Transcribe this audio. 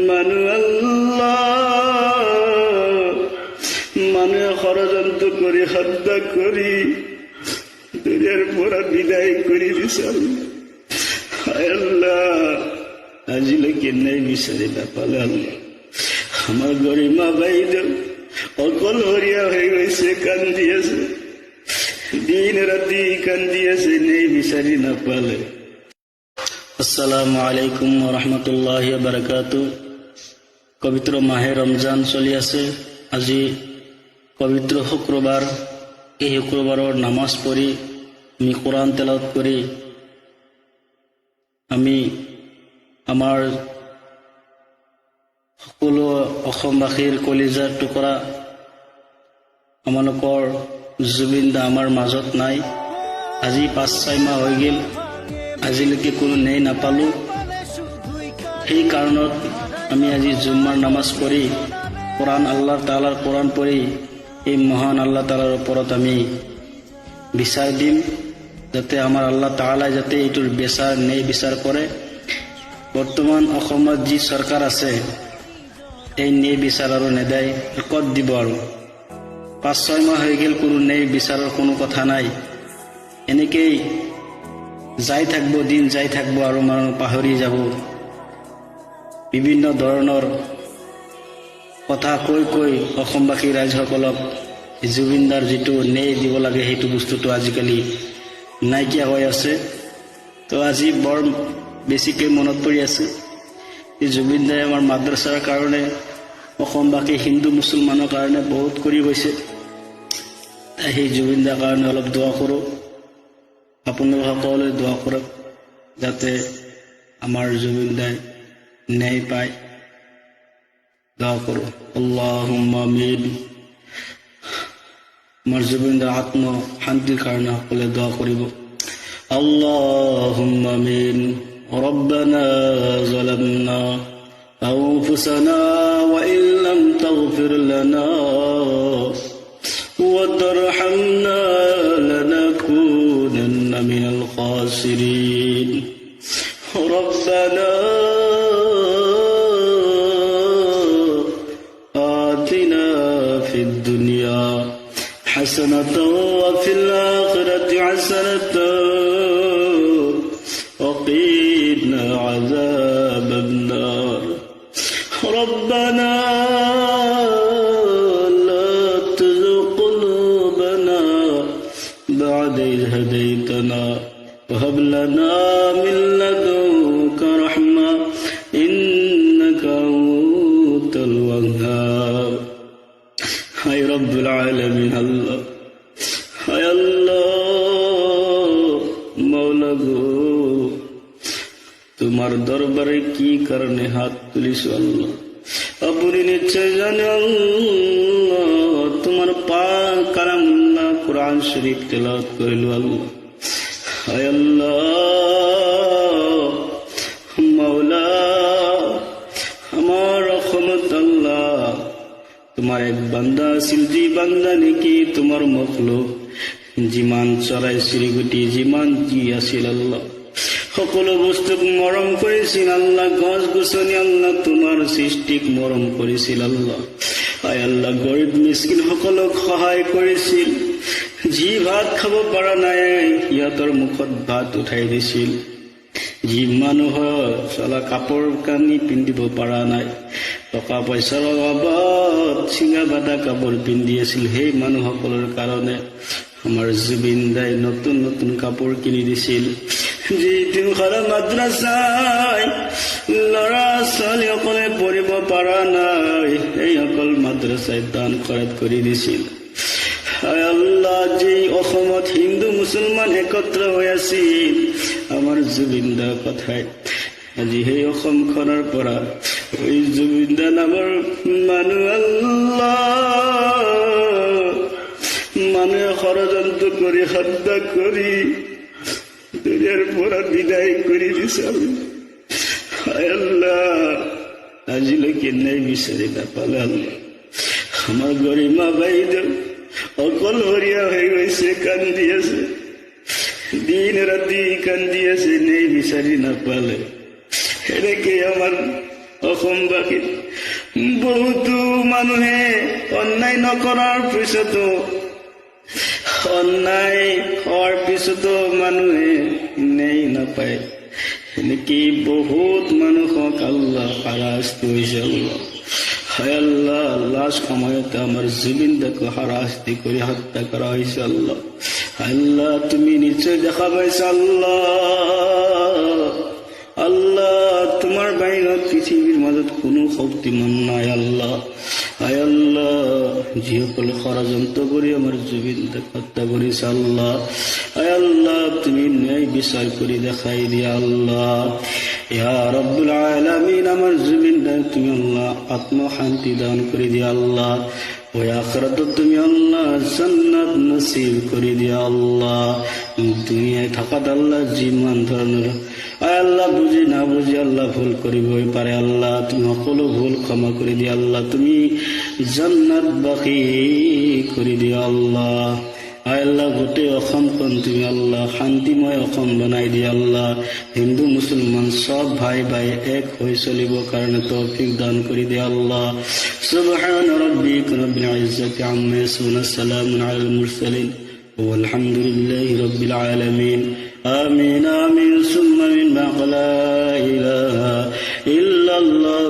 মানু আল্লাহ মানুষ ষড়যন্ত্র করে হত্যা করি দুনিয়ার পরা বিদায় করে দিছাল। আল্লাহ আজিলৈকে নাই বিচাৰি নাপালে আল্লাহ। আমাৰ গৰিমা বাইদেউ অকলশৰীয়া হৈ গৈছে, কান্দি আছে, দিন ৰাতি কান্দি আছে, নেই বিচাৰি নাপালে। আসসালামু আলাইকুম ওয়া বারাকাতুহু। পবিত্র মাহে রমজান চলি আছে। আজি পবিত্র শুক্ৰবাৰ। এই শুক্ৰবাৰৰ নামাজ পঢ়ি আমি কোরআন তেলাওয়াত কৰি আমি আমাৰ সকলো অসমবাসীৰ কলিজাৰ টুকুৰা আমালোকৰ জুবিন দা আমাৰ মাজত নাই। আজি 5-6 মাহ হৈ গ'ল, আজিলৈকে কোনো নেই নাপালো। সেই কাৰণত আমি আজি জুম্মাৰ নামাজ পঢ়ি কোরআন আল্লাহ তাআলাৰ কোরআন পঢ়ি এই মহান আল্লাহ তাআলাৰ ওপৰত আমি বিচাৰ দিম, যাতে আমাৰ আল্লাহ তাআলাই যাতে এইটোৰ বিচাৰ নেই বিচাৰ কৰে। বৰ্তমান অসমত যি চৰকাৰ আছে এই নেই বিচাৰ আৰু নেদায়, ক'ত দিব আৰু? 5-6 মাহ হৈ গ'ল, কোনো নেই বিচাৰৰ কোনো কথা নাই। এনেকেই যাই থাকিব, দিন যাই থাকিব আৰু মানুহ পাহৰি যাব। বিভিন্ন ধৰণৰ কথা কৈ কৈ অসমবাসী ৰাইজসকলক জুবিনদাৰ যিটো নেই দিব লাগে সেইটো বস্তুটো আজিকালি নাইকিয়া হৈ আছে। তো আজি বৰ বেছিকৈ মনত পৰি আছে এই জুবিনদাই আমাৰ মাদ্ৰাছাৰ কাৰণে, অসমবাসী হিন্দু মুছলমানৰ কাৰণে বহুত কৰি গৈছে। সেই জুবিনদাৰ কাৰণে অলপ দোৱা কৰোঁ, আপোনালোক সকলোৱে দোৱা কৰক যাতে আমাৰ জুবিনদাই ন্যায় পায়। দোয়া করো, আল্লাহুম্মা আমিন। আমার জুবিনদার আত্ম শান্তির কারণে সকলে দোয়া করিব। আল্লাহুম্মা আমিন। রব্বানা যালামনা আনফুসানা ওয়া ইন লাম তাগফির লানা ওয়া তারহামনা লানাকুনান্না মিনাল খাসিরিন। রব্বানা حسنة وفي الآخرة حسنة وقنا عذاب النار. ربنا لا تزغ قلوبنا بعد إذ هديتنا وهب لنا من لدنك رحمة إنك أنت الوهاب. হায় রব্বুল আলামিন, আল্লাহ, হায় আল্লাহ, মাওলা গো, তোমার দরবারে কি কারণে হাত তুলিস আল্লাহ আপনি নিশ্চয় জানেন। আল্লাহ তোমার পাক কালামুল্লাহ কোরআন শরীফ তেলাওয়াত করিল আল্লাহ। হায় আল্লাহ, মাওলা, আমার রহমত আল্লাহ তোমার এক বান্দা আছিল, যি বান্দা নেকি তোমার মখলুক যিমান চৰাই চিৰিকটি যিমান যি আছিল আল্লাহ সকলো বস্তুক মৰম কৰিছিল আল্লাহ। গছ গছনি আল্লাহ তোমাৰ সৃষ্টিক মৰম কৰিছিল আল্লাহ। আয় আল্লাহ, গৰীব মিস্কিন সকলক সহায় কৰিছিল। যি ভাত খাব পৰা নাই সিহঁতৰ মুখত ভাত উঠাই দিছিল। যি মানুহৰ চলা কাপোৰ কানি পিন্ধিব পৰা নাই, টকা পইচাৰ অভাৱত চিঙা বাটা কাপোৰ পিন্ধি আছিল, সেই মানুহসকলৰ কাৰণে আমাৰ জুবিনদাই নতুন নতুন কাপোৰ কিনি দিছিল। যি তিনিখৰা মাদ্ৰাছাই ল'ৰা ছোৱালীসকলে পঢ়িব পৰা নাই, সেইসকল মাদ্ৰাছাই দান খৰচ কৰি দিছিল। আল্লাহ, যি অসমত হিন্দু মুছলমান একত্ৰ হৈ আছিল আমাৰ জুবিনদাৰ কথাই, আজি সেই অসমখনৰ পৰা ওই জুবিনদা নামৰ মানুহ আল্লাহ মানুহে ষড়যন্ত্ৰ কৰি হত্যা কৰি দুনিয়াৰ পৰা বিদায় কৰি দিছাল। আল্লাহ, আজিলৈকে নাই বিচাৰি নাপালে আল্লাহ। আমাৰ গৰিমা বাইদেউ অকলশৰীয়া হৈ গৈছে, কান্দি আছে, দিন ৰাতি কান্দি আছে, নেই বিচাৰি নাপালে। এনেকে আমাৰ অসমবাসী বহুতো মানুহে অন্যায় নকৰাৰ পিছতো অন্যায় হোৱাৰ পিছতো মানুহে ন্যায় নাপায় এনেকে বহুত মানুহক আল্লাহ হাৰাশাস্তি হৈছে আল্লাহ হায় আল্লাহ লাশ সময়তে আমার জুবিনদাকে হারাশাস্তি করে হত্যা করা হয়েছে আল্লাহ আল্লাহ তুমি নিশ্চয় দেখা পাইছো আল্লাহ আল্লাহ তোমার বাইরে পৃথিবীর মাজত কোনো শক্তিমান নাই আল্লাহ হায় আল্লাহ যিসকল ষড়যন্ত্র করে আমার জুবিনদাকে হত্যা করেছে আল্লাহ হায় আল্লাহ তুমি ন্যায় বিচার করে দেখাই দিয়া আল্লাহ ইয়া রব্বুল আলামিন আমার জুবিনদার তুমি আল্লাহ আত্মশান্তি দান করে দিয়া আল্লাহ ওই আখিরাত তুমি আল্লাহ জান্নাত নসিব করে দিয়া আল্লাহ দুনিয়ায় থাকাত আল্লাহ জিমান ধরনের আল্লাহ বুঝি না বুঝি আল্লাহ ভুল করিবই পারে আল্লাহ তুমি সকলো ভুল ক্ষমা করে দিয়া আল্লাহ তুমি জান্নাত বাকি করে দিয়া আল্লাহ আল্লাহ গোটেই অসমখন তুমি আল্লাহ শান্তিময় অসম বনাই দিয়া আল্লাহ হিন্দু মুসলমান সব ভাই ভাই এক হৈ চলিবৰ কাৰণে তৌফিক দান কৰি দিয়া আল্লাহ সুবহান ৰাব্বিকা ৰাব্বিল ইজ্জাতি আম্মা ইয়াসিফুন সালামুন আলাল মুরসালিন ওয়ালহামদুলিল্লাহি রাব্বিল আলামিন আমিন আমিন সুম্মা মিন লা ইলাহা ইল্লাল্লাহ